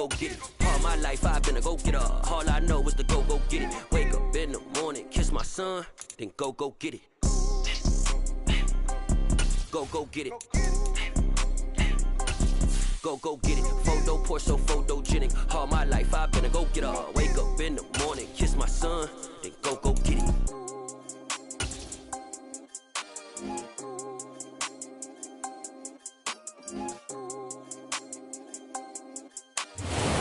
go get it. All my life I've been a go-getter. All I know is to go get it. Wake up in the morning, kiss my son, then go get it. Go get it. Go get it. Photo poor, so photogenic. All my life I've been a go-getter. Wake up in the morning, kiss my son, then go get it.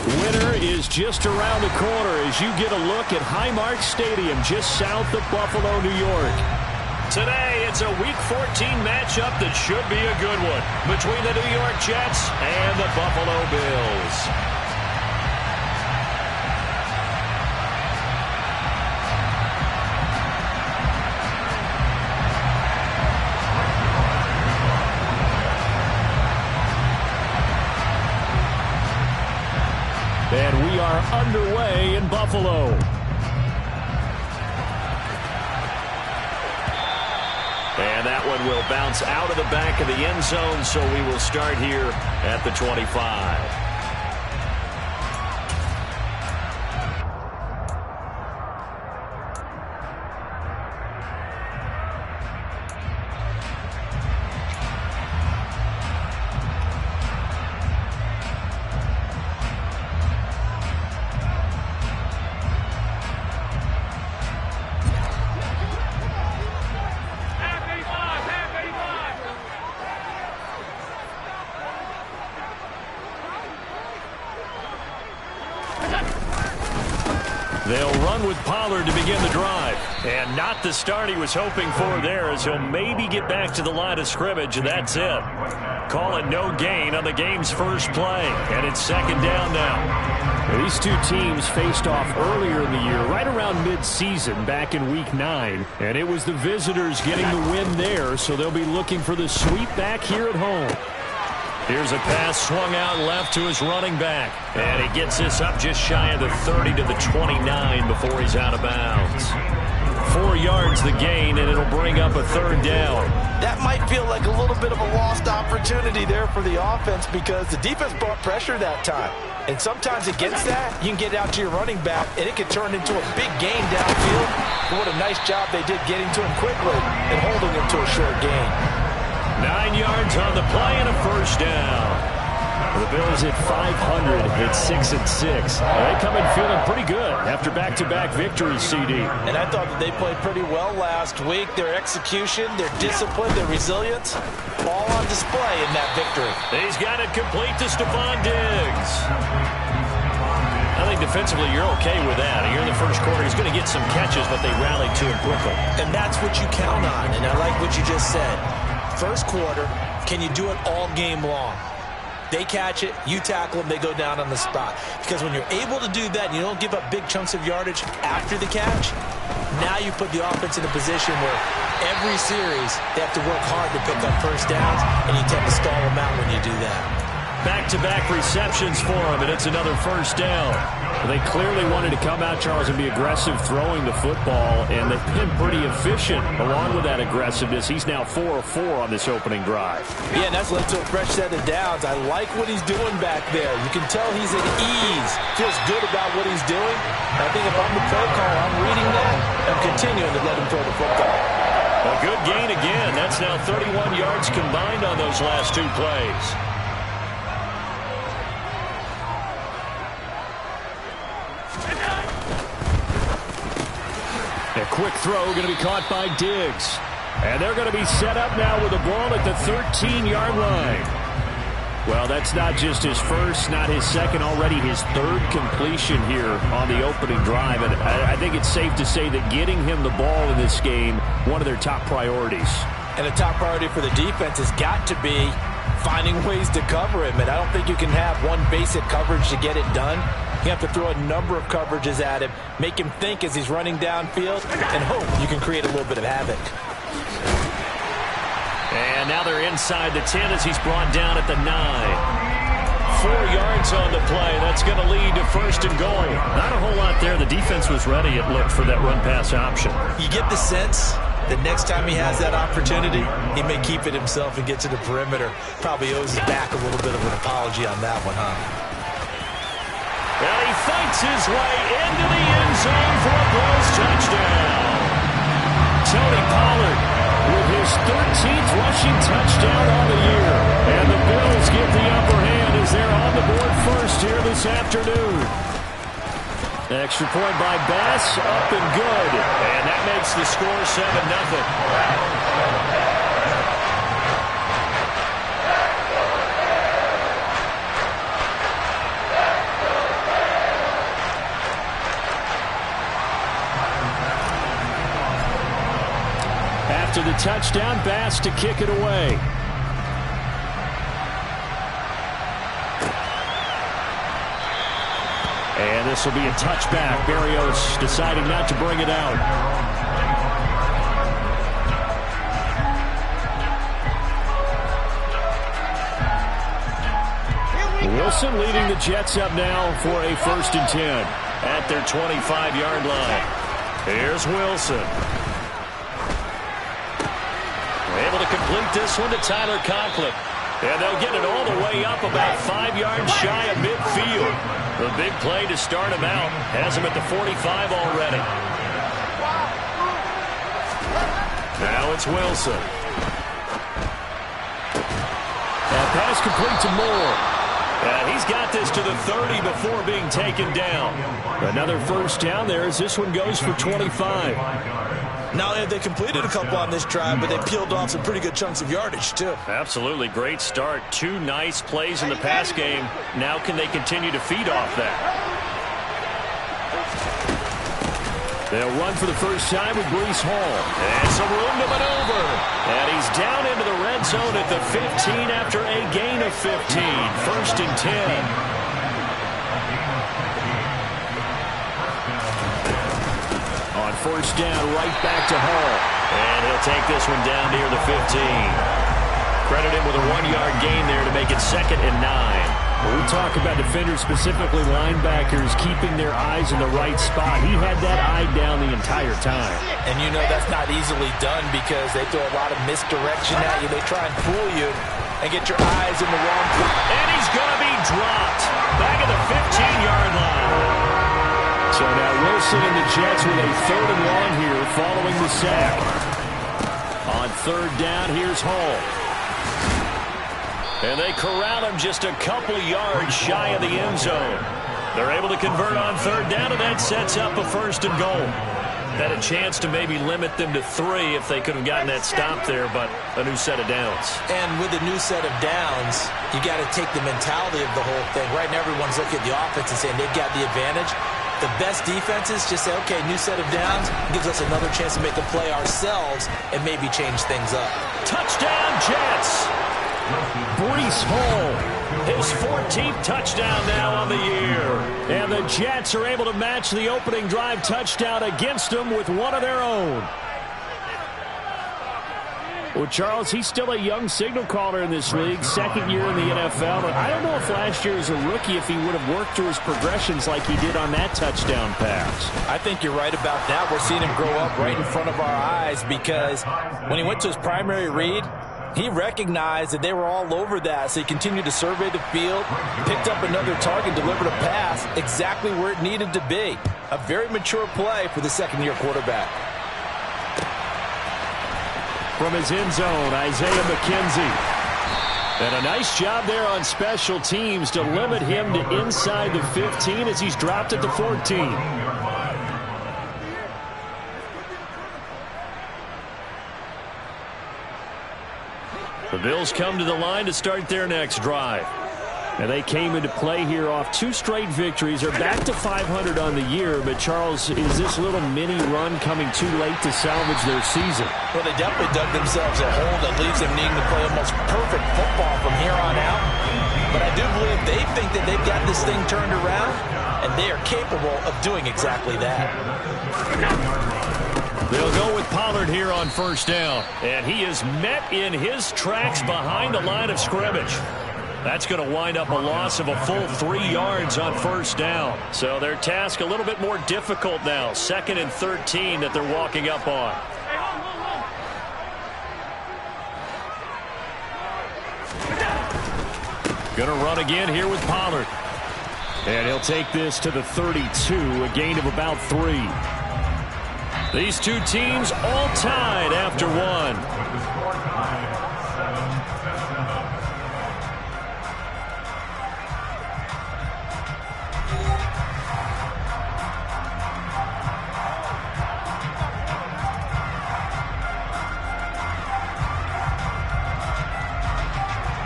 Winter is just around the corner as you get a look at Highmark Stadium just south of Buffalo, New York. Today, it's a Week 14 matchup that should be a good one between the New York Jets and the Buffalo Bills. And we are underway in Buffalo. And that one will bounce out of the back of the end zone, so we will start here at the 25. They'll run with Pollard to begin the drive. And not the start he was hoping for there, as he'll maybe get back to the line of scrimmage, and that's it. Call it no gain on the game's first play. And it's second down now. These two teams faced off earlier in the year, right around mid-season, back in Week 9. And it was the visitors getting the win there, so they'll be looking for the sweep back here at home. Here's a pass swung out left to his running back. And he gets this up just shy of the 30 to the 29 before he's out of bounds. 4 yards the gain, and it'll bring up a third down. That might feel like a little bit of a lost opportunity there for the offense because the defense brought pressure that time. And sometimes against that, you can get out to your running back, and it could turn into a big gain downfield. But what a nice job they did getting to him quickly and holding him to a short gain. 9 yards on the play and a first down. The Bills at 500 at 6-6. They come in feeling pretty good after back-to-back victories, CD. And I thought that they played pretty well last week. Their execution, their discipline, their resilience, all on display in that victory. He's got it complete to Stephon Diggs. I think defensively you're okay with that. Here in the first quarter, he's going to get some catches, but they rallied to him quickly. And that's what you count on, and I like what you just said. First quarter, can you do it all game long? They catch it, you tackle them, they go down on the spot. Because when you're able to do that and you don't give up big chunks of yardage after the catch, now you put the offense in a position where every series they have to work hard to pick up first downs, and you tend to stall them out when you do that. Back-to-back receptions for him, and it's another first down. They clearly wanted to come out, Charles, and be aggressive throwing the football, and they've been pretty efficient along with that aggressiveness. He's now 4 of 4 on this opening drive. Yeah, and that's led to a fresh set of downs. I like what he's doing back there. You can tell he's at ease, feels good about what he's doing. I think if I'm the play call, I'm reading that and continuing to let him throw the football. A good gain again. That's now 31 yards combined on those last 2 plays. A quick throw going to be caught by Diggs. And they're going to be set up now with the ball at the 13-yard line. Well, that's not just his first, not his second, already his third completion here on the opening drive. And I think it's safe to say that getting him the ball in this game, one of their top priorities. And a top priority for the defense has got to be finding ways to cover him. And I don't think you can have one basic coverage to get it done. You have to throw a number of coverages at him, make him think as he's running downfield, and hope you can create a little bit of havoc. And now they're inside the 10 as he's brought down at the 9. 4 yards on the play. That's going to lead to first and goal. Not a whole lot there. The defense was ready, it looked, for that run-pass option. You get the sense that next time he has that opportunity, he may keep it himself and get to the perimeter. Probably owes his back a little bit of an apology on that one, huh? makes his way into the end zone for a Bills touchdown. Tony Pollard with his 13th rushing touchdown on the year. And the Bills get the upper hand as they're on the board first here this afternoon. Extra point by Bass, up and good. And that makes the score 7-0. After the touchdown, Bass to kick it away. And this will be a touchback. Berrios deciding not to bring it out. Wilson leading the Jets up now for a 1st and 10 at their 25-yard line. Here's Wilson. Able to complete this one to Tyler Conklin. And they'll get it all the way up about 5 yards shy of midfield. The big play to start him out has him at the 45 already. Now it's Wilson. And pass complete to Moore. And he's got this to the 30 before being taken down. Another 1st down there as this one goes for 25. Now, they completed a couple on this drive, but they peeled off some pretty good chunks of yardage, too. Absolutely. Great start. 2 nice plays in the pass game. Now can they continue to feed off that? They'll run for the first time with Breece Hall. And some room to maneuver. And he's down into the red zone at the 15 after a gain of 15. 1st and 10. On 1st down, right back to Hall. And he'll take this one down near the 15. Credit him with a 1-yard gain there to make it 2nd and 9. When we talk about defenders, specifically linebackers, keeping their eyes in the right spot, he had that eye down the entire time. And you know that's not easily done because they throw a lot of misdirection at you. They try and fool you and get your eyes in the wrong place. And he's going to be dropped back at the 15-yard line. So now Wilson and the Jets with a 3rd and long here following the sack. On 3rd down, here's Hall. And they corral him just a couple of yards shy of the end zone. They're able to convert on 3rd down, and that sets up a 1st and goal. Had a chance to maybe limit them to 3 if they could have gotten that stop there, but a new set of downs. And with a new set of downs, you got to take the mentality of the whole thing. Right now, everyone's looking at the offense and saying they've got the advantage. The best defenses just say, okay, new set of downs gives us another chance to make a play ourselves and maybe change things up. Touchdown, Jets! Breece Hall, his 14th touchdown now on the year. And the Jets are able to match the opening drive touchdown against them with one of their own. Well, Charles, he's still a young signal caller in this league, 2nd year in the NFL. And I don't know if last year as a rookie if he would have worked through his progressions like he did on that touchdown pass. I think you're right about that. We're seeing him grow up right in front of our eyes because when he went to his primary read, he recognized that they were all over that, so he continued to survey the field, picked up another target, delivered a pass exactly where it needed to be. A very mature play for the 2nd-year quarterback. From his end zone, Isaiah McKenzie. And a nice job there on special teams to limit him to inside the 15 as he's dropped at the 14. The Bills come to the line to start their next drive. And they came into play here off 2 straight victories. They're back to 500 on the year. But, Charles, is this little mini run coming too late to salvage their season? Well, they definitely dug themselves a hole that leaves them needing to play almost perfect football from here on out. But I do believe they think that they've got this thing turned around, and they are capable of doing exactly that. They'll go with Pollard here on 1st down. And he is met in his tracks behind the line of scrimmage. That's going to wind up a loss of a full 3 yards on 1st down. So their task a little bit more difficult now. 2nd and 13 that they're walking up on. Going to run again here with Pollard. And he'll take this to the 32, a gain of about 3. These two teams all tied after one.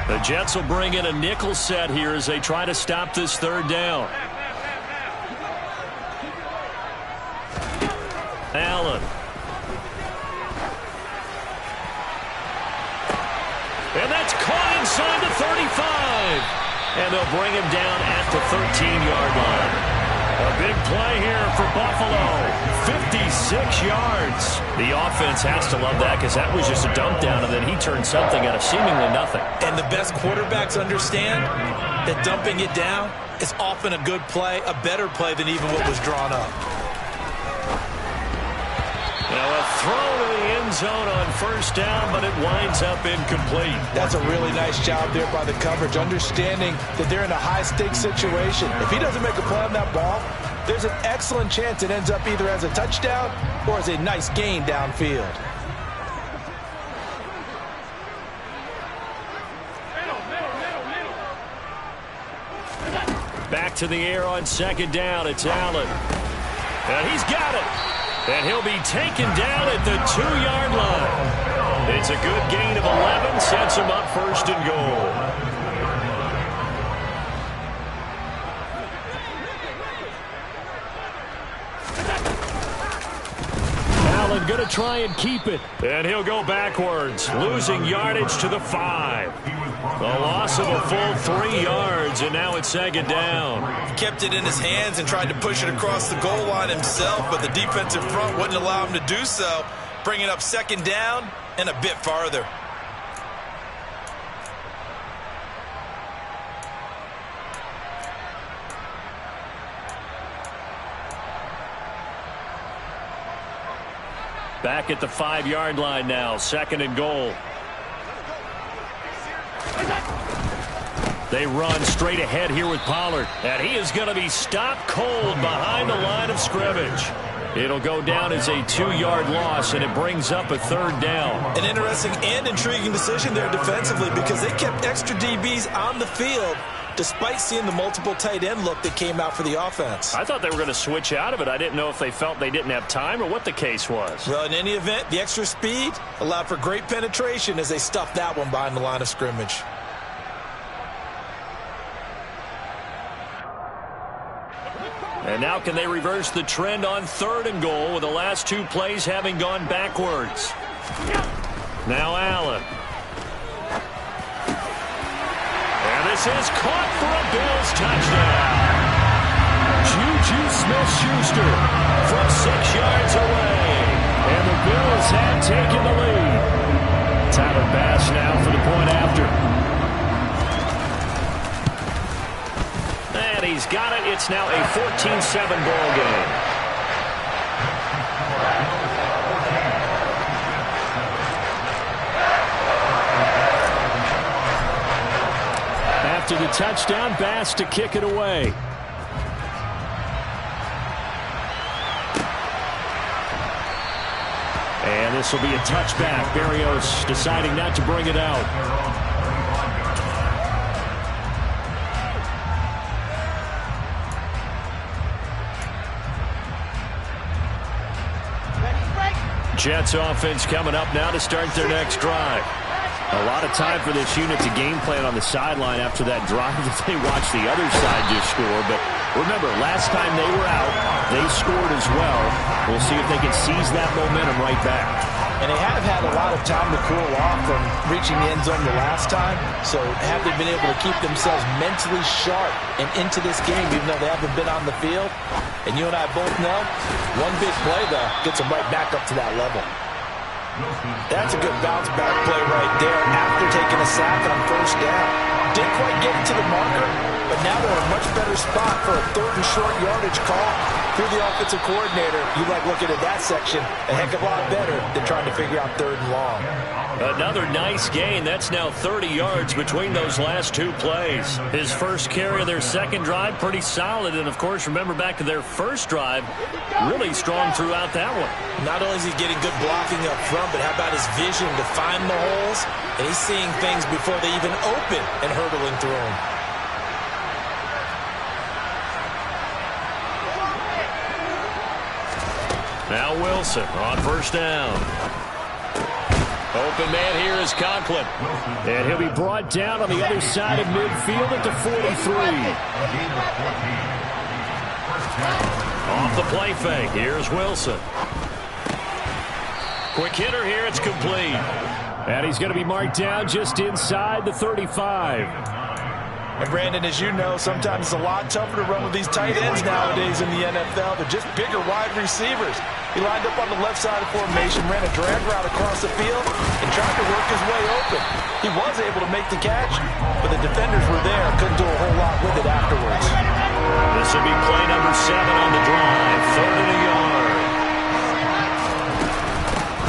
The Jets will bring in a nickel set here as they try to stop this third down. Allen. And that's caught inside the 35. And they'll bring him down at the 13-yard line. A big play here for Buffalo. 56 yards. The offense has to love that because that was just a dump down, and then he turned something out of seemingly nothing. And the best quarterbacks understand that dumping it down is often a good play, a better play than even what was drawn up. Now a throw to the end zone on first down, but it winds up incomplete. That's a really nice job there by the coverage, understanding that they're in a high-stakes situation. If he doesn't make a play on that ball, there's an excellent chance it ends up either as a touchdown or as a nice gain downfield. Back to the air on second down. It's Allen. And he's got it. And he'll be taken down at the 2-yard line. It's a good gain of 11. Sets him up first and goal. Allen going to try and keep it. And he'll go backwards, losing yardage to the 5. A loss of a full 3 yards, and now it's second down. He kept it in his hands and tried to push it across the goal line himself, but the defensive front wouldn't allow him to do so, bringing up second down and a bit farther. Back at the 5-yard line now, second and goal. They run straight ahead here with Pollard. And he is going to be stopped cold behind the line of scrimmage. It'll go down as a 2-yard loss, and it brings up a third down. An interesting and intriguing decision there defensively because they kept extra DBs on the field despite seeing the multiple tight end look that came out for the offense. I thought they were going to switch out of it. I didn't know if they felt they didn't have time or what the case was. Well, in any event, the extra speed allowed for great penetration as they stuffed that one behind the line of scrimmage. And now can they reverse the trend on third and goal with the last 2 plays having gone backwards? Now Allen. And this is caught for a Bills touchdown. Juju Smith-Schuster from 6 yards away. And the Bills have taken the lead. Tyler Bass now for the point after. And he's got it. It's now a 14-7 ball game. After the touchdown, Bass to kick it away. And this will be a touchback. Berrios deciding not to bring it out. Jets offense coming up now to start their next drive. A lot of time for this unit to game plan on the sideline after that drive that they watched the other side just score. But remember, last time they were out, they scored as well. We'll see if they can seize that momentum right back. And they have had a lot of time to cool off from reaching the end zone the last time. So have they been able to keep themselves mentally sharp and into this game, even though they haven't been on the field? And you and I both know, one big play, though, gets them right back up to that level. That's a good bounce-back play right there after taking a sack on first down. Didn't quite get it to the marker, but but now they're in a much better spot for a third and short yardage call. If you're the offensive coordinator, you like looking at that section a heck of a lot better than trying to figure out third and long. Another nice gain. That's now 30 yards between those last two plays. His first carry of their second drive, pretty solid. And, of course, remember back to their first drive, really strong throughout that one. Not only is he getting good blocking up front, but how about his vision to find the holes? And he's seeing things before they even open and hurdling through them. Now Wilson on first down. Open man here is Conklin. And he'll be brought down on the other side of midfield at the 43. Off the play fake. Here's Wilson. Quick hitter here. It's complete. And he's going to be marked down just inside the 35. And, Brandon, as you know, sometimes it's a lot tougher to run with these tight ends nowadays in the NFL. They're just bigger wide receivers. He lined up on the left side of formation, ran a drag route across the field, and tried to work his way open. He was able to make the catch, but the defenders were there. Couldn't do a whole lot with it afterwards. This will be play number 7 on the drive. 3rd and a yard.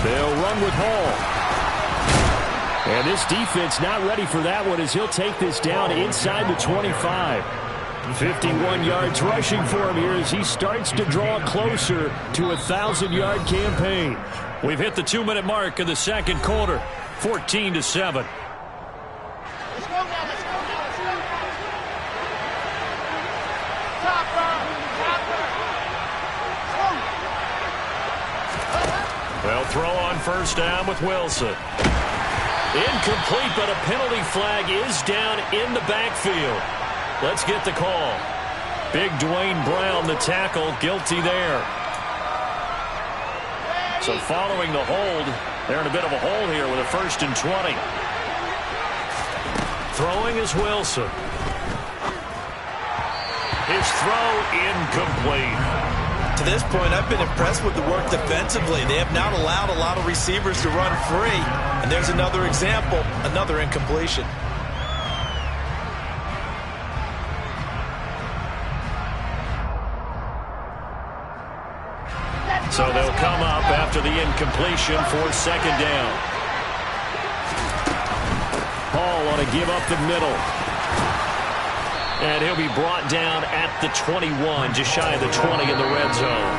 They'll run with Hall. And this defense not ready for that one as he'll take this down inside the 25. 51 yards rushing for him here as he starts to draw closer to a 1,000-yard campaign. We've hit the 2-minute mark of the second quarter, 14-7. They'll throw on first down with Wilson. Incomplete, but a penalty flag is down in the backfield. Let's get the call. Big Dwayne Brown, the tackle, guilty there. So following the hold, they're in a bit of a hole here with a 1st and 20. Throwing is Wilson. His throw incomplete. To this point, I've been impressed with the work defensively. They have not allowed a lot of receivers to run free. And there's another example, another incompletion. So they'll come up after the incompletion for 2nd down. Hall on a give up the middle. And he'll be brought down at the 21, just shy of the 20 in the red zone.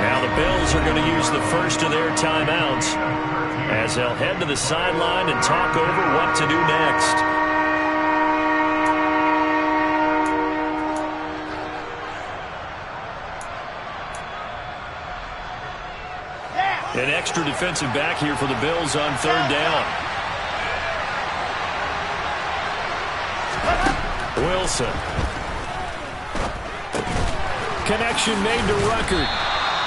Now the Bills are going to use the first of their timeouts as they'll head to the sideline and talk over what to do next. An extra defensive back here for the Bills on 3rd down. Wilson. Connection made to Ruckert.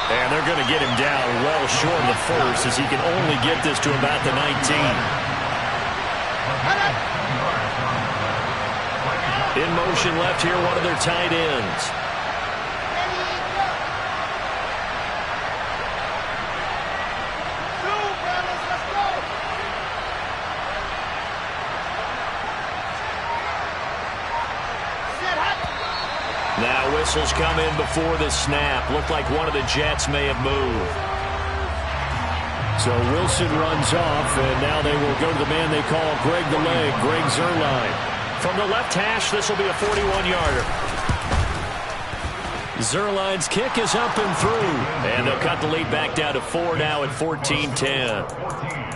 And they're going to get him down well short of the 1st as he can only get this to about the 19. In motion left here, one of their tight ends. Now whistles come in before the snap. Looked like one of the Jets may have moved. So Wilson runs off, and now they will go to the man they call Greg the Leg, Greg Zuerlein. From the left hash, this will be a 41-yarder. Zuerlein's kick is up and through. And they'll cut the lead back down to 4 now at 14-10.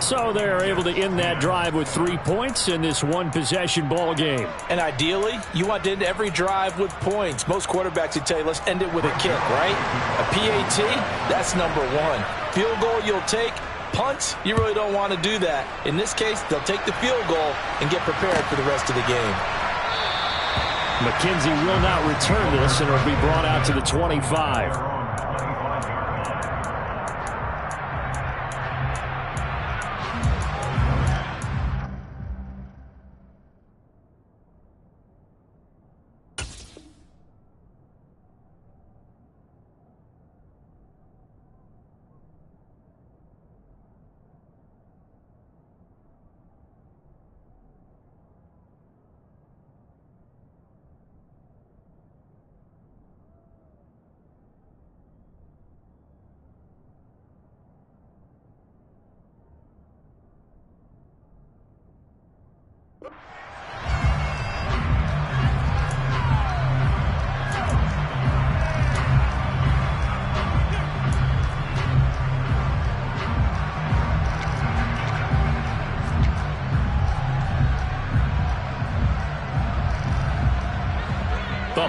So they're able to end that drive with 3 points in this one-possession ball game. And ideally, you want to end every drive with points. Most quarterbacks would tell you, let's end it with a kick, right? A PAT, that's number 1. Field goal you'll take. Punts, you really don't want to do that. In this case, they'll take the field goal and get prepared for the rest of the game. McKenzie will not return this, and it'll be brought out to the 25.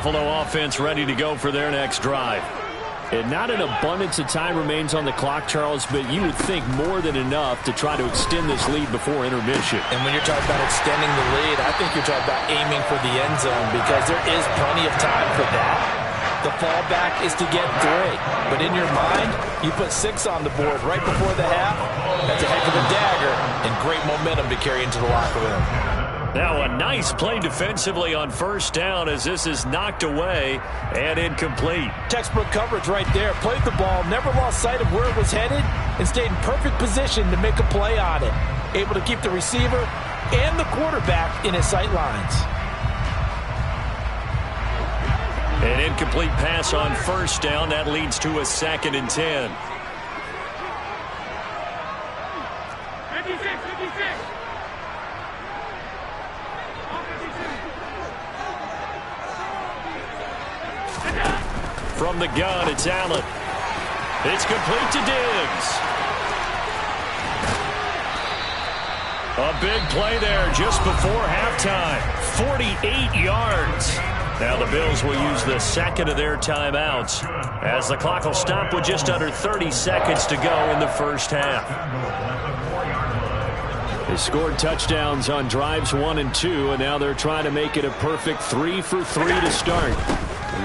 Buffalo offense ready to go for their next drive. And not an abundance of time remains on the clock, Charles, but you would think more than enough to try to extend this lead before intermission. And when you're talking about extending the lead, I think you're talking about aiming for the end zone because there is plenty of time for that. The fallback is to get 3. But in your mind, you put 6 on the board right before the half. That's a heck of a dagger and great momentum to carry into the locker room. Now a nice play defensively on first down as this is knocked away and incomplete. Textbook coverage right there. Played the ball, never lost sight of where it was headed, and stayed in perfect position to make a play on it. Able to keep the receiver and the quarterback in his sight lines. An incomplete pass on first down. That leads to a 2nd and 10. From the gun, it's Allen. It's complete to Diggs. A big play there just before halftime. 48 yards. Now the Bills will use the 2nd of their timeouts as the clock will stop with just under 30 seconds to go in the first half. They scored touchdowns on drives 1 and 2, and now they're trying to make it a perfect 3 for 3 to start.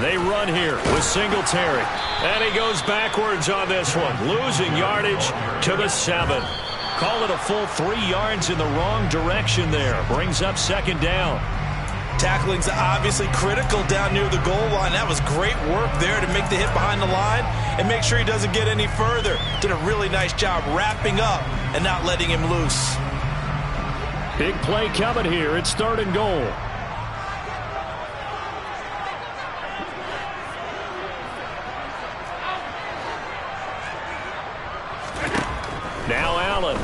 They run here with Singletary. And he goes backwards on this one, losing yardage to the 7. Call it a full 3 yards in the wrong direction there. Brings up 2nd down. Tackling's obviously critical down near the goal line. That was great work there to make the hit behind the line and make sure he doesn't get any further. Did a really nice job wrapping up and not letting him loose. Big play coming here. It's 3rd and goal. Now Allen.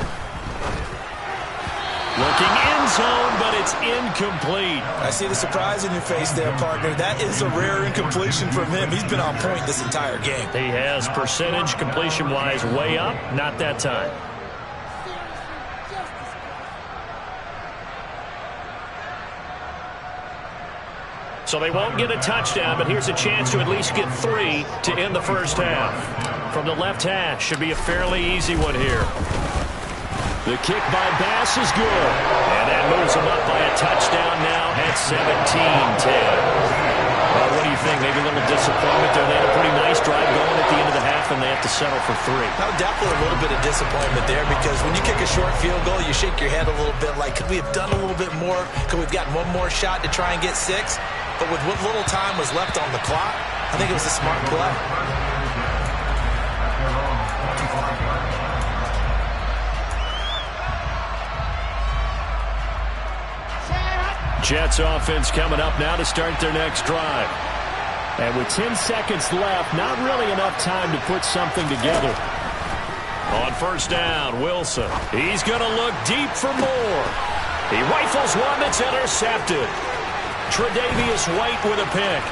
Looking end zone, but it's incomplete. I see the surprise in your face there, partner. That is a rare incompletion from him. He's been on point this entire game. He has percentage completion-wise way up. Not that time. So they won't get a touchdown, but here's a chance to at least get 3 to end the first half. From the left hash, should be a fairly easy one here. The kick by Bass is good. And that moves them up by a touchdown now at 17-10. What do you think? Maybe a little disappointment there. They had a pretty nice drive going at the end of the half, and they have to settle for 3. No, definitely a little bit of disappointment there because when you kick a short field goal, you shake your head a little bit like, could we have done a little bit more? Could we have gotten one more shot to try and get 6? But with what little time was left on the clock, I think it was a smart play. Jets offense coming up now to start their next drive. And with 10 seconds left, not really enough time to put something together. On first down, Wilson. He's going to look deep for more. He rifles one that's intercepted. Tre'Davious White with a pick.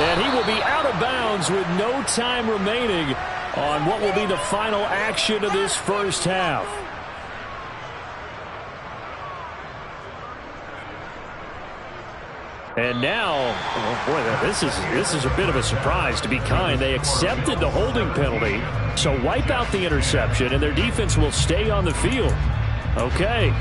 And he will be out of bounds with no time remaining on what will be the final action of this first half. And now, oh boy, this is a bit of a surprise, to be kind. They accepted the holding penalty, so wipe out the interception, and their defense will stay on the field. Okay.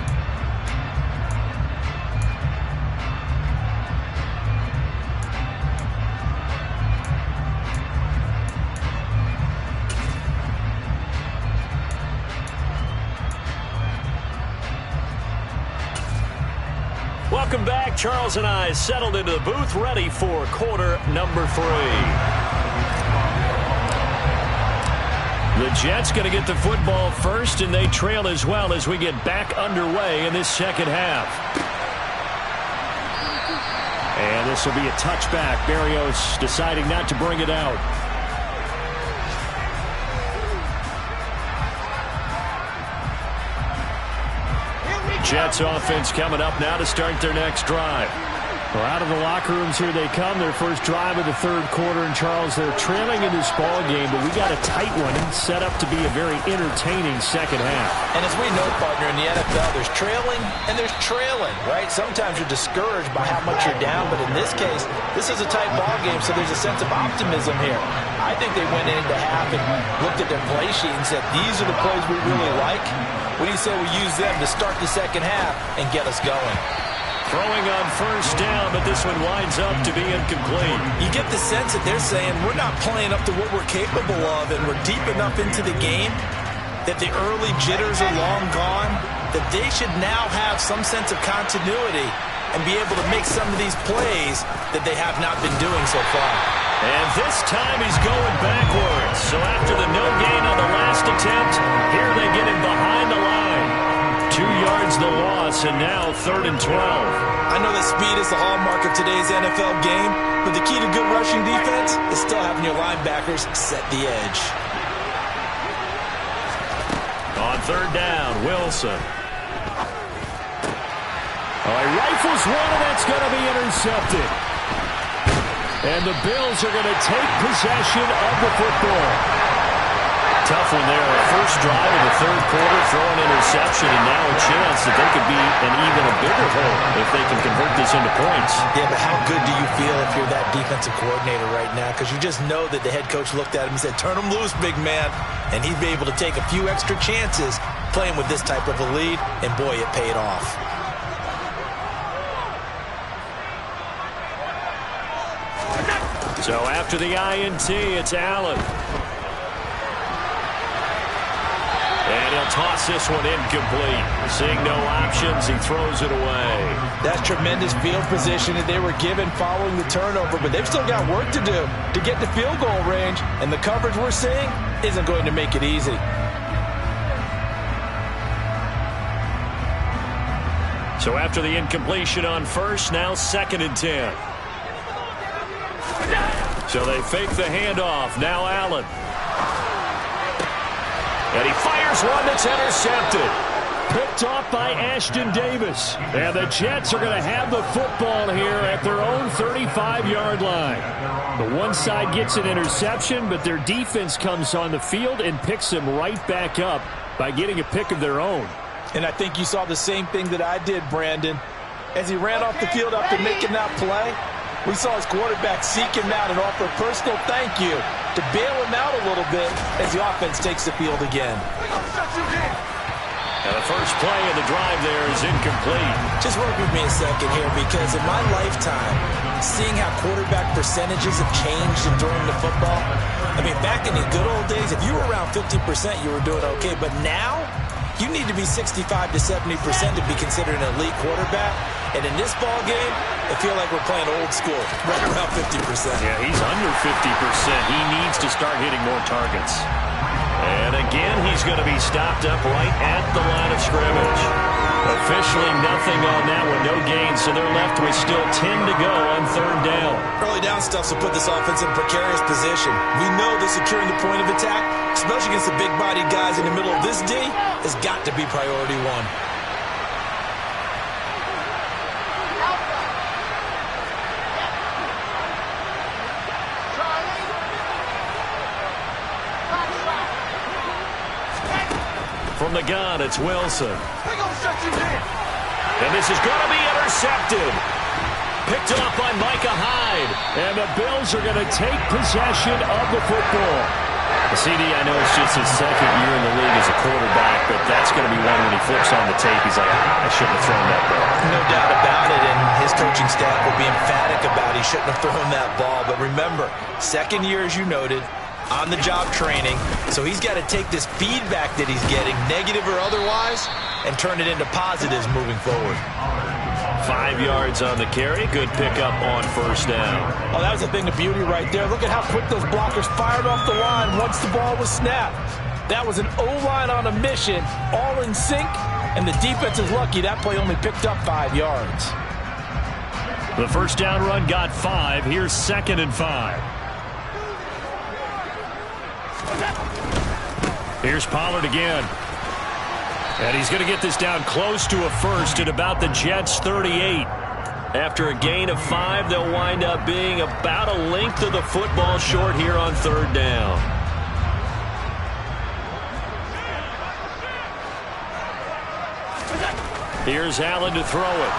Welcome back. Charles and I settled into the booth, ready for quarter number 3. The Jets going to get the football first, and they trail as well as we get back underway in this second half. And this will be a touchback. Berrios deciding not to bring it out. Jets offense coming up now to start their next drive. Well, out of the locker rooms here they come. Their first drive of the third quarter. And, Charles, they're trailing in this ball game, but we got a tight one set up to be a very entertaining second half. And as we know, partner, in the NFL, there's trailing and there's trailing, right? Sometimes you're discouraged by how much you're down, but in this case, this is a tight ball game, so there's a sense of optimism here. I think they went into half and looked at their play sheet and said, these are the plays we really like. What do you say we use them to start the second half and get us going? Throwing on first down, but this one winds up to be incomplete. You get the sense that they're saying we're not playing up to what we're capable of, and we're deep enough into the game that the early jitters are long gone, that they should now have some sense of continuity and be able to make some of these plays that they have not been doing so far. And this time he's going backwards. So after the no gain on the last attempt, here they get him behind the line. 2 yards the loss, and now 3rd and 12. I know that speed is the hallmark of today's NFL game, but the key to good rushing defense is still having your linebackers set the edge. On 3rd down, Wilson. Oh, he rifles one, and that's going to be intercepted. And the Bills are going to take possession of the football. Tough one there. First drive of the third quarter, throwing interception, and now a chance that they could be an even a bigger hole if they can convert this into points. Yeah, but how good do you feel if you're that defensive coordinator right now? Because you just know that the head coach looked at him and said, turn him loose, big man. And he'd be able to take a few extra chances playing with this type of a lead, and boy, it paid off. So after the INT, it's Allen. And he'll toss this one incomplete. Seeing no options, he throws it away. That's tremendous field position that they were given following the turnover, but they've still got work to do to get to field goal range, and the coverage we're seeing isn't going to make it easy. So after the incompletion on first, now 2nd and 10. So they fake the handoff. Now Allen. And he fires one that's intercepted. Picked off by Ashton Davis. And the Jets are going to have the football here at their own 35-yard line. The one side gets an interception, but their defense comes on the field and picks them right back up by getting a pick of their own. And I think you saw the same thing that I did, Brandon. As he ran off the field after making that play, we saw his quarterback seek him out and offer a personal thank you to bail him out a little bit as the offense takes the field again. And the first play of the drive there is incomplete. Just work with me a second here, because in my lifetime, seeing how quarterback percentages have changed during the football, I mean, back in the good old days, if you were around 50%, you were doing okay. But now, you need to be 65 to 70% to be considered an elite quarterback. And in this ball game, I feel like we're playing old school, right around 50%. Yeah, he's under 50%. He needs to start hitting more targets. And again, he's going to be stopped up right at the line of scrimmage. Officially nothing on that one, no gain, so they're left with still 10 to go on 3rd down. Early down stuff will put this offense in a precarious position. We know that securing the point of attack, especially against the big-bodied guys in the middle of this D, has got to be priority one. From the gun, it's Wilson. And this is going to be intercepted. Picked off by Micah Hyde. And the Bills are going to take possession of the football. CD, I know it's just his 2nd year in the league as a quarterback, but that's going to be one when he flips on the tape. He's like, I shouldn't have thrown that ball. No doubt about it, and his coaching staff will be emphatic about he shouldn't have thrown that ball. But remember, 2nd year, as you noted, on-the-job training, so he's got to take this feedback that he's getting, negative or otherwise, and turn it into positives moving forward. 5 yards on the carry. Good pickup on first down. Oh, that was a thing of beauty right there. Look at how quick those blockers fired off the line once the ball was snapped. That was an O-line on a mission, all in sync, and the defense is lucky that play only picked up 5 yards. The first down run got 5. Here's 2nd and 5. Here's Pollard again. And he's going to get this down close to a first at about the Jets' 38. After a gain of 5, they'll wind up being about a length of the football short here on 3rd down. Here's Allen to throw it.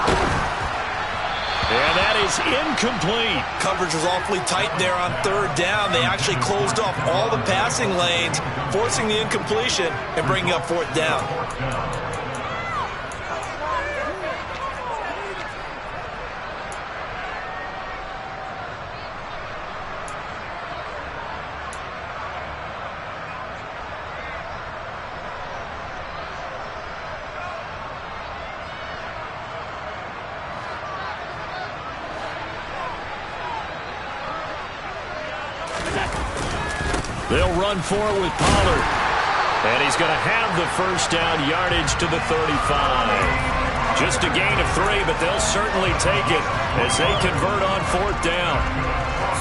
And that is incomplete. Coverage was awfully tight there on 3rd down. They actually closed off all the passing lanes, forcing the incompletion and bringing up 4th down. They'll run for it with Pollard. And he's going to have the 1st down yardage to the 35. Just a gain of 3, but they'll certainly take it as they convert on 4th down.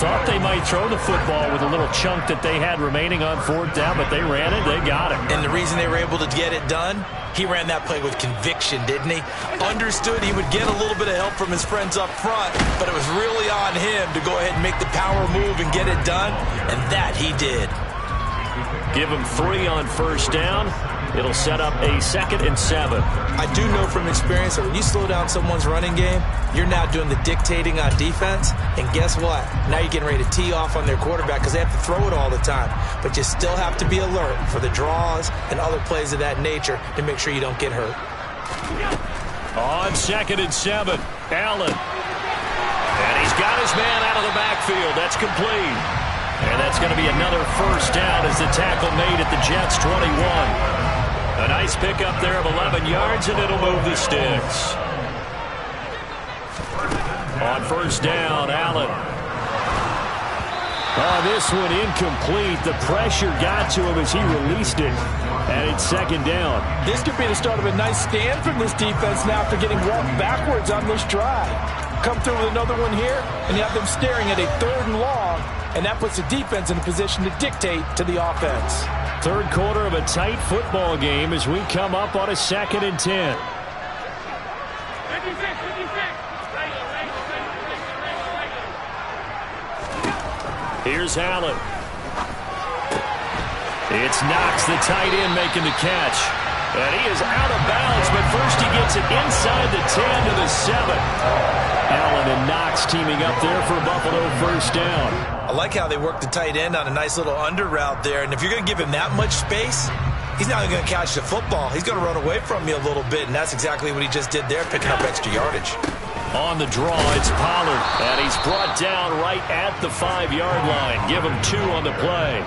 Thought they might throw the football with a little chunk that they had remaining on 4th down, but they ran it, they got it. And the reason they were able to get it done, he ran that play with conviction, didn't he? Understood he would get a little bit of help from his friends up front, but it was really on him to go ahead and make the power move and get it done, and that he did. Give him 3 on 1st down. It'll set up a 2nd and 7. I do know from experience that when you slow down someone's running game, you're now doing the dictating on defense, and guess what? Now you're getting ready to tee off on their quarterback because they have to throw it all the time. But you still have to be alert for the draws and other plays of that nature to make sure you don't get hurt. On 2nd and 7, Allen. And he's got his man out of the backfield. That's complete. And that's going to be another 1st down as the tackle made at the Jets' 21. A nice pickup there of 11 yards, and it'll move the sticks. On 1st down, Allen. This one incomplete. The pressure got to him as he released it. And it's 2nd down. This could be the start of a nice stand from this defense now after getting walked backwards on this drive. Come through with another one here, and you have them staring at a 3rd and long, and that puts the defense in a position to dictate to the offense. 3rd quarter of a tight football game as we come up on a 2nd and 10. Here's Allen. It's Knox, the tight end, making the catch. And he is out of bounds, but first he gets it inside the 10 to the 7. Allen and Knox teaming up there for Buffalo 1st down. I like how they work the tight end on a nice little under route there. And if you're going to give him that much space, he's not going to catch the football. He's going to run away from you a little bit, and that's exactly what he just did there, picking up extra yardage. On the draw, it's Pollard, and he's brought down right at the 5-yard line. Give him 2 on the play.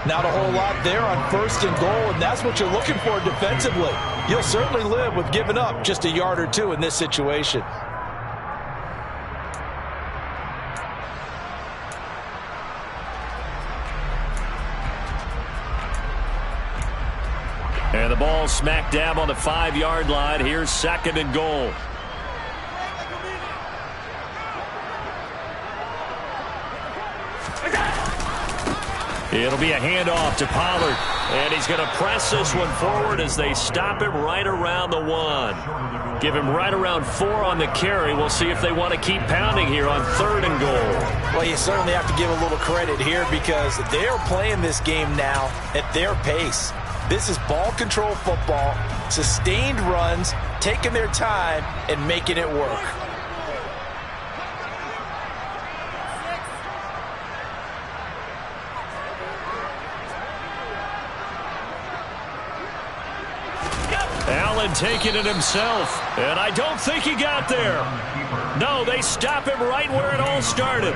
Not a whole lot there on 1st and goal, and that's what you're looking for defensively. You'll certainly live with giving up just a yard or 2 in this situation. And the ball smack dab on the 5-yard line. Here's 2nd and goal. It'll be a handoff to Pollard. And he's going to press this one forward as they stop him right around the 1. Give him right around 4 on the carry. We'll see if they want to keep pounding here on 3rd and goal. Well, you certainly have to give a little credit here because they're playing this game now at their pace. This is ball control football, sustained runs, taking their time, and making it work. Allen taking it himself, and I don't think he got there. No, they stop him right where it all started.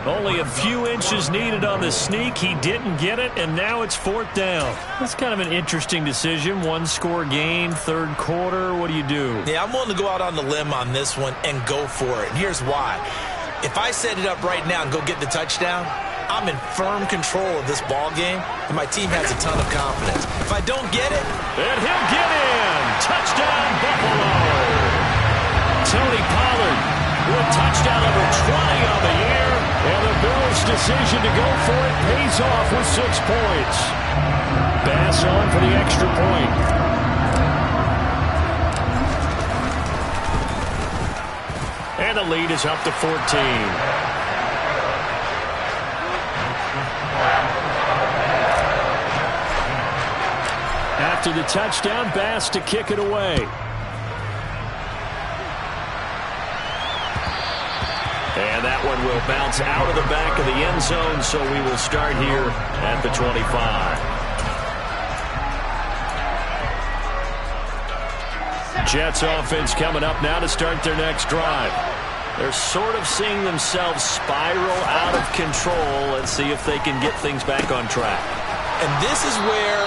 Only a few inches needed on the sneak. He didn't get it, and now it's 4th down. That's kind of an interesting decision. 1-score game, 3rd quarter. What do you do? Yeah, I'm willing to go out on the limb on this one and go for it. And here's why. If I set it up right now and go get the touchdown, I'm in firm control of this ball game, and my team has a ton of confidence. If I don't get it, and he'll get in. Touchdown, Buffalo. Tony Pollard with touchdown number 20 on the year, and the Bills' decision to go for it pays off with 6 points. Bass on for the extra point. And And the lead is up to 14. After the touchdown, Bass to kick it away. And that one will bounce out of the back of the end zone, so we will start here at the 25. Jets offense coming up now to start their next drive. They're sort of seeing themselves spiral out of control. Let's see if they can get things back on track. And this is where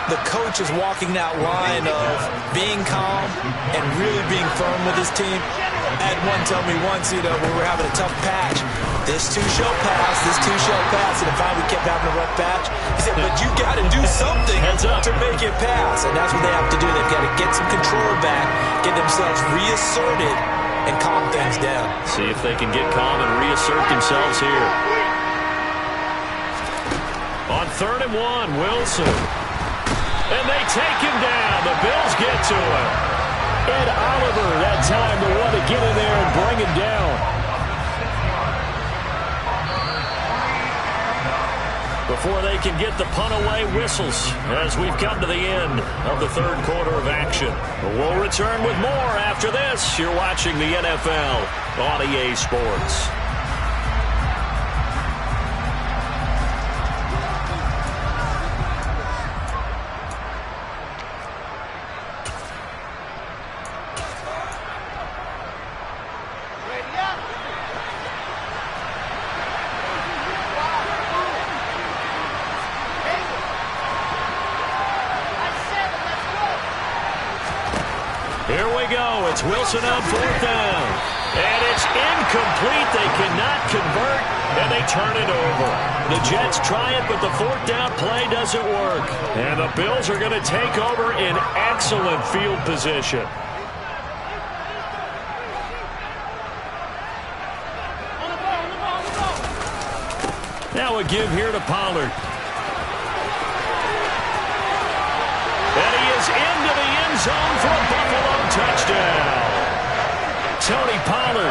the coach is walking that line of being calm and really being firm with his team. I had one tell me once, we were having a tough patch. This too shall pass, this too shall pass. And finally we kept having a rough patch. He said, but you got to do something to make it pass. And that's what they have to do. They've got to get some control back, get themselves reasserted, and calm things down. See if they can get calm and reassert themselves here. On 3rd and 1, Wilson. And they take him down. The Bills get to him. Ed Oliver that time the one to get in there and bring him down. Before they can get the punt away, whistles as we've come to the end of the 3rd quarter of action. We'll return with more after this. You're watching the NFL on EA Sports. Here we go. It's Wilson on 4th down. And it's incomplete. They cannot convert, and they turn it over. The Jets try it, but the 4th down play doesn't work. And the Bills are going to take over in excellent field position. Now a give here to Pollard. And he is into the end zone for a Buffalo touchdown. Tony Pollard,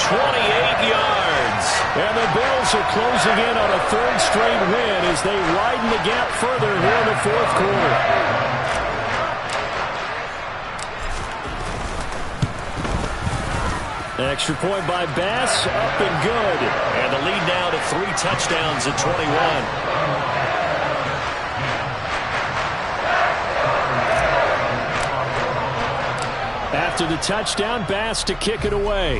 28 yards. And the Bills are closing in on a 3rd straight win as they widen the gap further here in the 4th quarter. Extra point by Bass, up and good. And the lead now to 3 touchdowns at 21. After the touchdown, Bass to kick it away.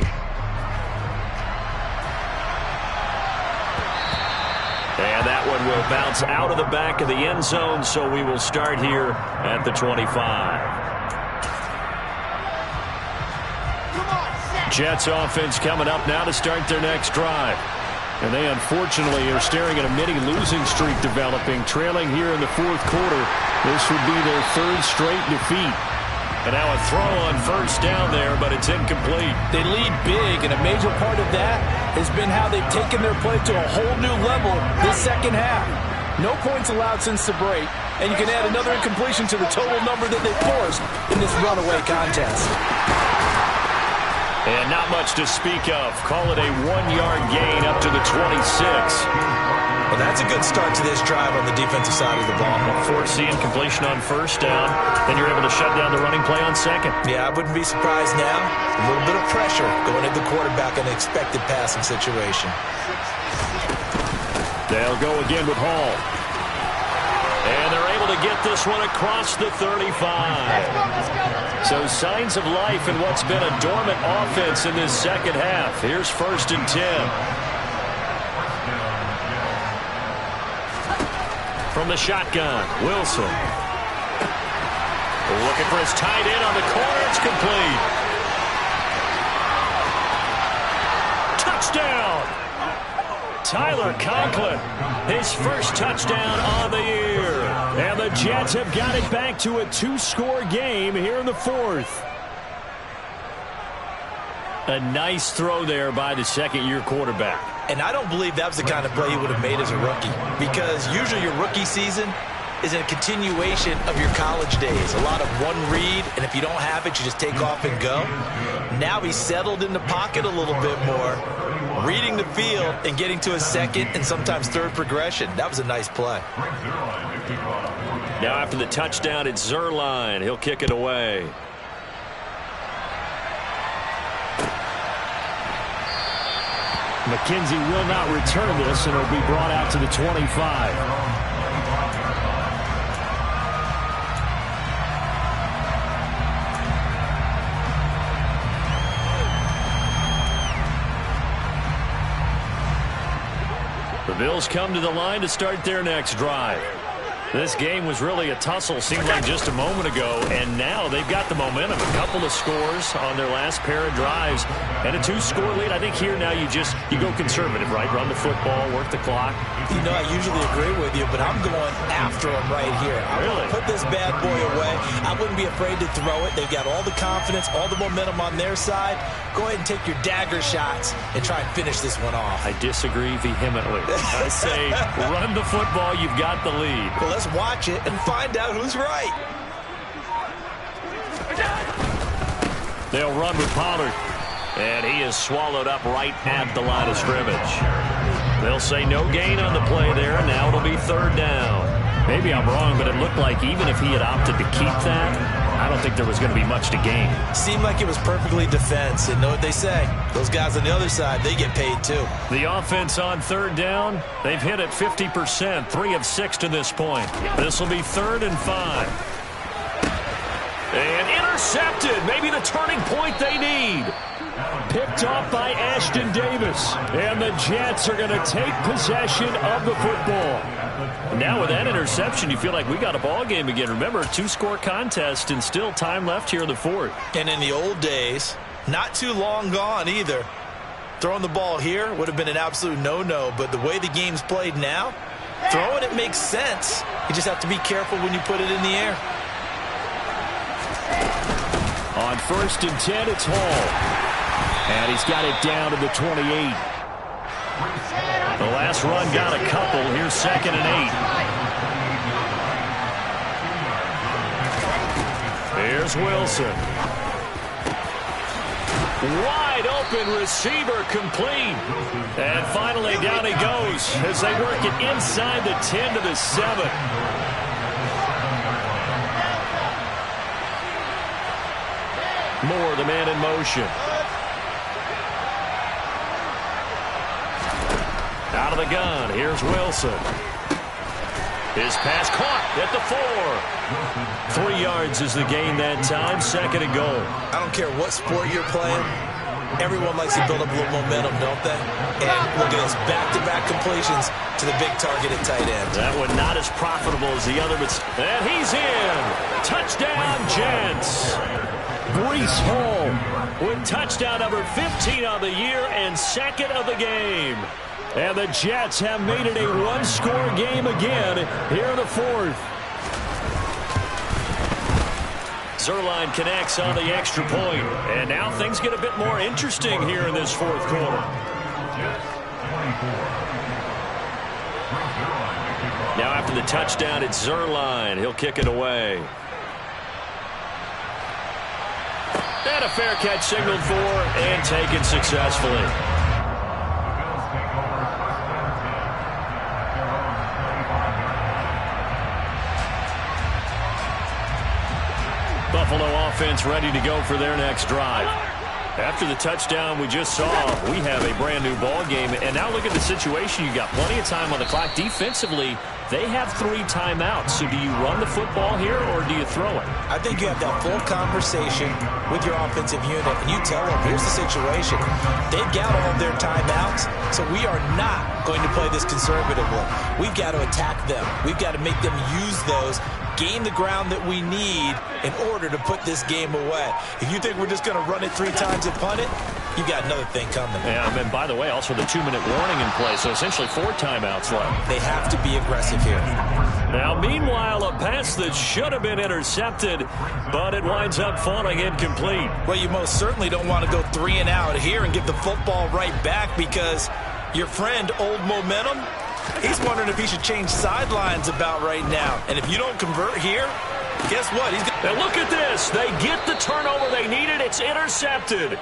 And that one will bounce out of the back of the end zone, so we will start here at the 25. Jets offense coming up now to start their next drive. And they unfortunately are staring at a mini losing streak developing, trailing here in the 4th quarter. This would be their 3rd straight defeat. And now a throw on 1st down there, but it's incomplete. They lead big, and a major part of that has been how they've taken their play to a whole new level this 2nd half. No points allowed since the break, and you can add another incompletion to the total number that they forced in this runaway contest. And not much to speak of. Call it a 1-yard gain up to the 26. Well, that's a good start to this drive on the defensive side of the ball. Force the incompletion on 1st down. Then you're able to shut down the running play on 2nd. Yeah, I wouldn't be surprised now. A little bit of pressure going at the quarterback in an expected passing situation. They'll go again with Hall. And they're able to get this one across the 35. So signs of life in what's been a dormant offense in this 2nd half. Here's 1st and 10. From the shotgun, Wilson. Looking for his tight end on the corner. It's complete. Touchdown! Tyler Conklin, his 1st touchdown on the year. And the Jets have got it back to a 2-score game here in the 4th. A nice throw there by the 2nd-year quarterback. And I don't believe that was the kind of play he would have made as a rookie, because usually your rookie season is a continuation of your college days. A lot of one read, and if you don't have it, you just take off and go. Now he's settled in the pocket a little bit more, reading the field and getting to a second and sometimes third progression. That was a nice play. Now after the touchdown, it's Zuerlein. He'll kick it away. McKenzie will not return this, and it'll be brought out to the 25. The Bills come to the line to start their next drive. This game was really a tussle, seemed like just a moment ago, and now they've got the momentum. A couple of scores on their last pair of drives, and a 2-score lead. I think here now you go conservative, right? Run the football, work the clock. You know, I usually agree with you, but I'm going after them right here. I want to put this bad boy away. I wouldn't be afraid to throw it. They've got all the confidence, all the momentum on their side. Go ahead and take your dagger shots and try and finish this one off. I disagree vehemently. I say run the football. You've got the lead. Well, let's watch it and find out who's right. They'll run with Pollard. And he is swallowed up right at the line of scrimmage. They'll say no gain on the play there. Now it'll be third down. Maybe I'm wrong, but it looked like even if he had opted to keep that, I don't think there was going to be much to gain. Seemed like it was perfectly defense. And know what they say? Those guys on the other side, they get paid too. The offense on third down, they've hit it 50%, 3 of 6 to this point. This will be 3rd and 5. And intercepted. Maybe the turning point they need. Picked off by Ashton Davis. And the Jets are going to take possession of the football. Now with that interception, you feel like we got a ball game again. Remember, 2-score contest and still time left here in the 4th. And in the old days, not too long gone either. Throwing the ball here would have been an absolute no-no. But the way the game's played now, throwing it makes sense. You just have to be careful when you put it in the air. On 1st and 10, it's Hall. And he's got it down to the 28. The last run got a couple. Here's 2nd and 8. Here's Wilson. Wide open receiver complete. And finally down he goes as they work it inside the 10 to the 7. Moore, the man in motion. Out of the gun, here's Wilson. His pass caught at the 4. 3 yards is the gain that time, 2nd and goal. I don't care what sport you're playing. Everyone likes to build up a little momentum, don't they? And look at this, back-to-back completions to the big target at tight end. That one not as profitable as the other, but and he's in. Touchdown, Jets. Breece Hall with touchdown number 15 on the year and 2nd of the game. And the Jets have made it a 1-score game again here in the 4th. Zuerlein connects on the extra point. And now things get a bit more interesting here in this 4th quarter. Now after the touchdown, it's Zuerlein. He'll kick it away. And a fair catch signaled for and taken successfully. Buffalo offense ready to go for their next drive. After the touchdown we just saw, we have a brand new ball game. And now look at the situation. You got plenty of time on the clock. Defensively, they have 3 timeouts. So do you run the football here or do you throw it? I think you have that full conversation with your offensive unit, and you tell them, here's the situation. They've got all of their timeouts, so we are not going to play this conservatively. We've got to attack them. We've got to make them use those, gain the ground that we need in order to put this game away. If you think we're just going to run it 3 times and punt it, you got another thing coming. Yeah, and by the way, also the 2-minute warning in play, so essentially 4 timeouts left. They have to be aggressive here. Now, meanwhile, a pass that should have been intercepted, but it winds up falling incomplete. Well, you most certainly don't want to go 3 and out here and get the football right back, because your friend, Old Momentum, He's wondering if he should change sidelines about right now. And if you don't convert here, guess what? And look at this. They get the turnover they needed. It's intercepted.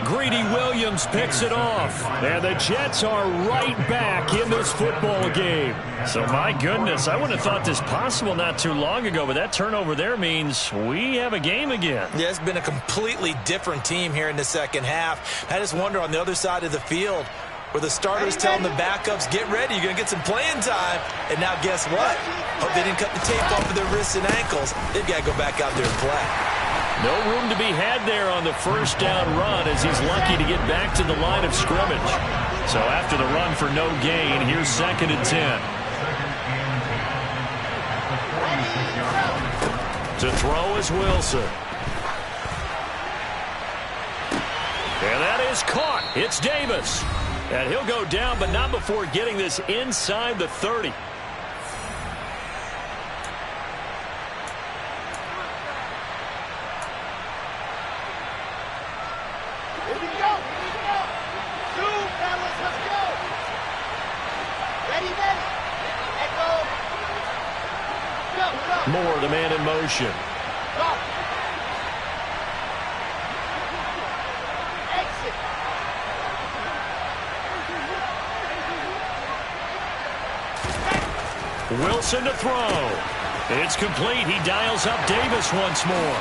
Greedy Williams picks it off. And the Jets are right back in this football game. So, my goodness, I wouldn't have thought this possible not too long ago, but that turnover there means we have a game again. Yeah, it's been a completely different team here in the second half. I just wonder on the other side of the field where the starters telling the backups, get ready, you're going to get some playing time. And now guess what? Hope they didn't cut the tape off of their wrists and ankles. They've got to go back out there and play. No room to be had there on the first down run as he's lucky to get back to the line of scrimmage. So after the run for no gain, here's 2nd and 10. To throw is Wilson. And that is caught. It's Davis. And he'll go down, but not before getting this inside the 30. Moore, the man in motion. Wilson to throw. It's complete. He dials up Davis once more.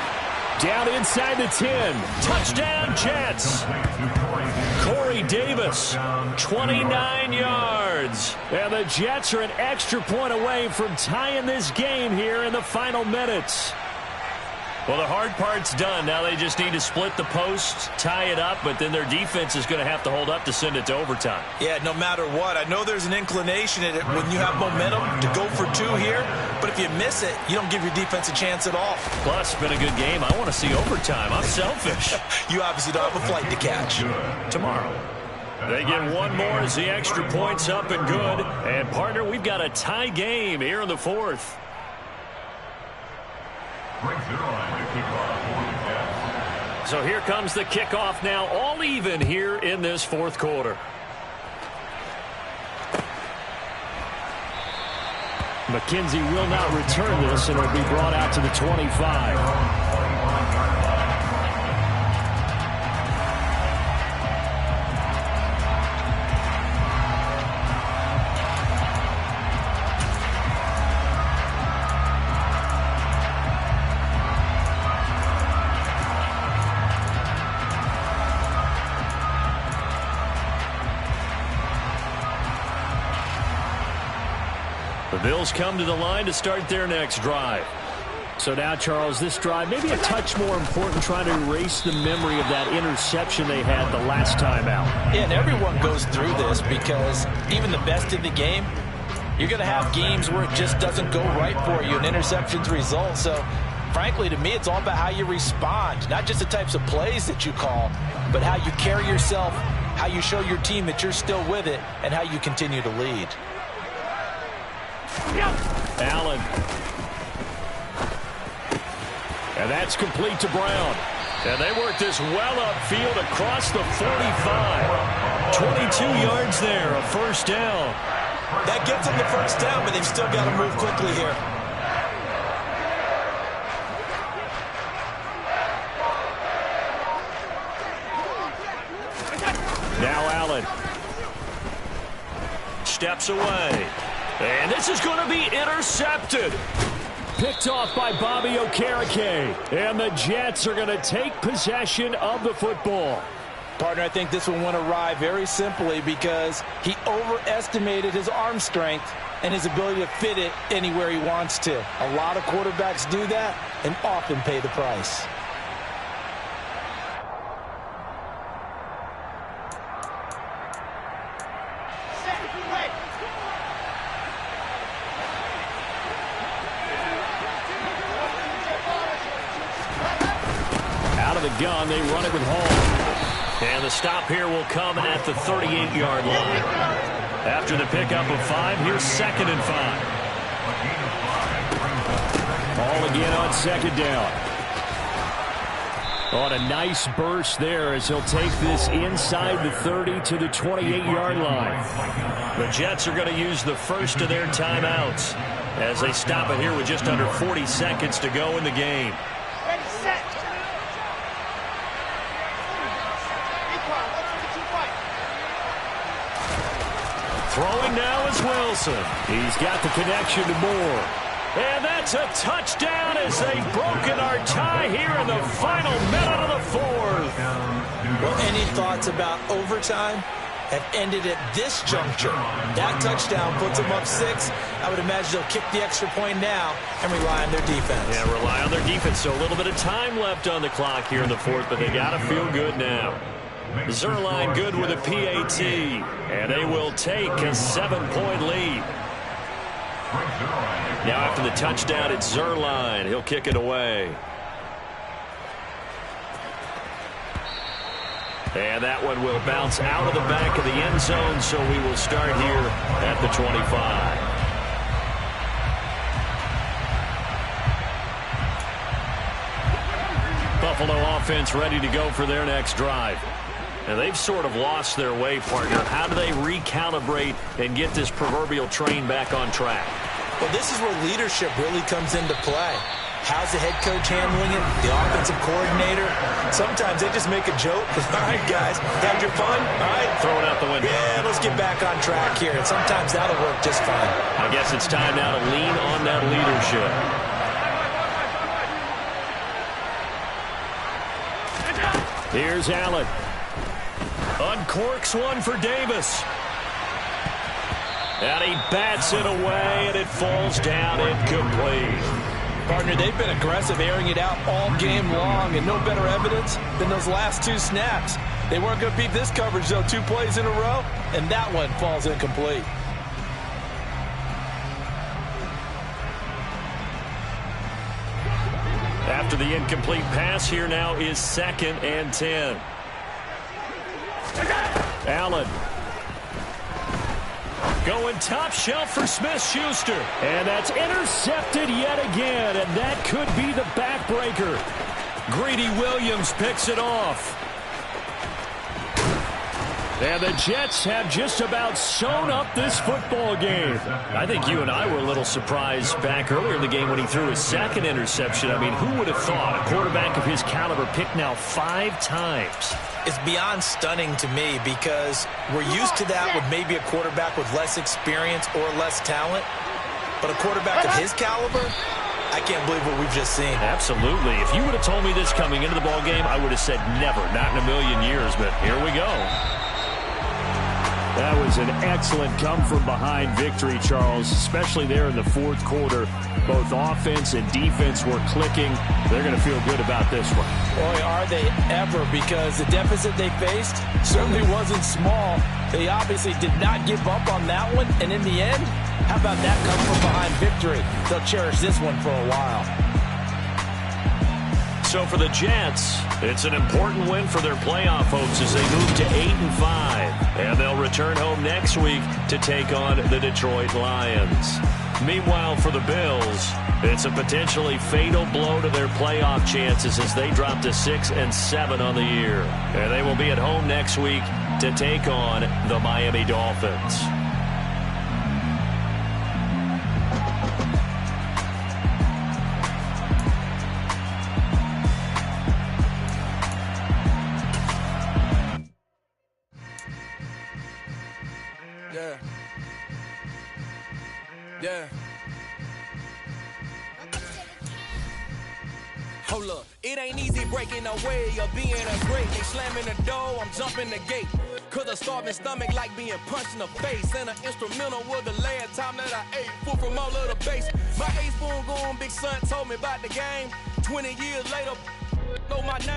Down inside the 10. Touchdown, Jets. Corey Davis, 29 yards. And the Jets are an extra point away from tying this game here in the final minutes. Well, the hard part's done. Now they just need to split the post, tie it up, but then their defense is going to have to hold up to send it to overtime. Yeah, no matter what. I know there's an inclination in it when you have momentum to go for 2 here, but if you miss it, you don't give your defense a chance at all. Plus, it's been a good game. I want to see overtime. I'm selfish. You obviously don't have a flight to catch. Tomorrow. They get one more as the extra point's up and good. And, partner, we've got a tie game here in the 4th. So here comes the kickoff now, all even here in this 4th quarter. McKenzie will not return this, and it'll be brought out to the 25. The Bills come to the line to start their next drive. So now, Charles, this drive maybe a touch more important, trying to erase the memory of that interception they had the last time out. Yeah, and everyone goes through this because even the best in the game, you're going to have games where it just doesn't go right for you, and interceptions result. So, frankly, to me, it's all about how you respond, not just the types of plays that you call, but how you carry yourself, how you show your team that you're still with it, and how you continue to lead. Allen. And that's complete to Brown. And they work this well upfield across the 45. 22 yards there, a first down. That gets them the first down, but they've still got to move quickly here. Now Allen. Steps away. And this is going to be intercepted. Picked off by Bobby Okereke. And the Jets are going to take possession of the football. Partner, I think this one went awry very simply because he overestimated his arm strength and his ability to fit it anywhere he wants to. A lot of quarterbacks do that and often pay the price. Out of the gun, they run it with Hall. And the stop here will come at the 38-yard line. After the pickup of 5, here's 2nd and 5. Hall again on 2nd down. On a nice burst there as he'll take this inside the 30 to the 28-yard line. The Jets are going to use the first of their timeouts as they stop it here with just under 40 seconds to go in the game. Ready, set. Throwing now is Wilson. He's got the connection to Moore. And that's a touchdown as they've broken our tie here in the final minute of the fourth. Well, any thoughts about overtime have ended at this juncture? That touchdown puts them up 6. I would imagine they'll kick the extra point now and rely on their defense. Yeah, rely on their defense. So a little bit of time left on the clock here in the fourth, but they got to feel good now. Zuerlein good with a PAT, and they will take a 7-point lead. Now after the touchdown, it's Zuerlein. He'll kick it away. And that one will bounce out of the back of the end zone, so we will start here at the 25. Buffalo offense ready to go for their next drive. And they've sort of lost their way, partner. How do they recalibrate and get this proverbial train back on track? Well, this is where leadership really comes into play. How's the head coach handling it? The offensive coordinator? Sometimes they just make a joke. All right, guys, had your fun? All right. Throw it out the window. Yeah, let's get back on track here. And sometimes that'll work just fine. I guess it's time now to lean on that leadership. Here's Allen. Uncorks one for Davis. And he bats it away, and it falls down incomplete. Partner, they've been aggressive, airing it out all game long, and no better evidence than those last 2 snaps. They weren't going to beat this coverage, though, 2 plays in a row, and that one falls incomplete. After the incomplete pass, here now is 2nd and 10. Allen. Going top shelf for Smith-Schuster. And that's intercepted yet again, and that could be the backbreaker. Greedy Williams picks it off. And the Jets have just about sewn up this football game. I think you and I were a little surprised back earlier in the game when he threw his 2nd interception. I mean, who would have thought a quarterback of his caliber picked now 5 times? It's beyond stunning to me because we're used to that with maybe a quarterback with less experience or less talent. But a quarterback of his caliber, I can't believe what we've just seen. Absolutely. If you would have told me this coming into the ball game, I would have said never, not in a million years. But here we go. That was an excellent come-from-behind victory, Charles, especially there in the fourth quarter. Both offense and defense were clicking. They're going to feel good about this one. Boy, are they ever, because the deficit they faced certainly wasn't small. They obviously did not give up on that one, and in the end, how about that come-from-behind victory? They'll cherish this one for a while. So for the Jets, it's an important win for their playoff hopes as they move to 8-5. And they'll return home next week to take on the Detroit Lions. Meanwhile, for the Bills, it's a potentially fatal blow to their playoff chances as they drop to 6-7 on the year. And they will be at home next week to take on the Miami Dolphins. Yeah. Hold up. It ain't easy breaking away or being a great. They slamming the door, I'm jumping the gate. Cause a starving stomach like being punched in the face. And an instrumental was the last time that I ate. Food from all of the base. My ace spoon going, big son told me about the game. 20 years later, know my name.